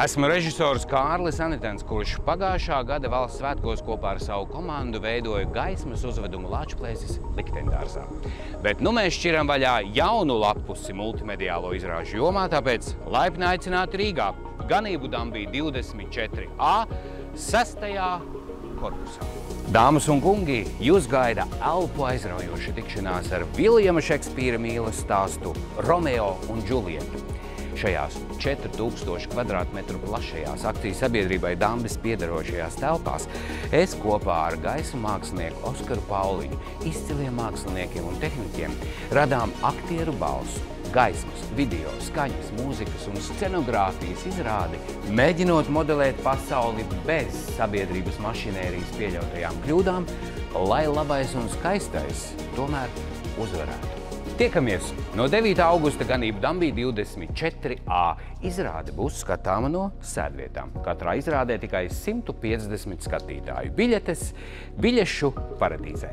Esmu režisors Kārlis Anitens, kurš pagājušā gada valsts svētkos kopā ar savu komandu veidoja gaismas uzvedumu Lāčplēsis likteņdārzā. Bet nu mēs šķiram vaļā jaunu lapusi multimediālo izrāžu jomā, tāpēc laipni aicināti Rīgā, Ganību dambī 24A, 6. korpusā. Dāmas un kungi, jūs gaida elpu aizraujoša tikšanās ar Viljama Šekspīra mīles stāstu Romeo un Džuljeta. Šajās 4000 kvadrātmetru plašajās akciju sabiedrībai Dambis piederošajās telpās es kopā ar gaismu mākslinieku Oskaru Pauliņu, izciliem māksliniekiem un tehniķiem radām aktieru balsu, gaismas, video, skaņas, mūzikas un scenogrāfijas izrādi, mēģinot modelēt pasauli bez sabiedrības mašinērijas pieļautajām kļūdām, lai labais un skaistais tomēr uzvarētu. Tiekamies no 9. augusta Ganību dambī 24A. Izrāde būs skatāma no sēdvietām. Katrā izrādē tikai 150 skatītāju. Biļetes biļešu paradīzē.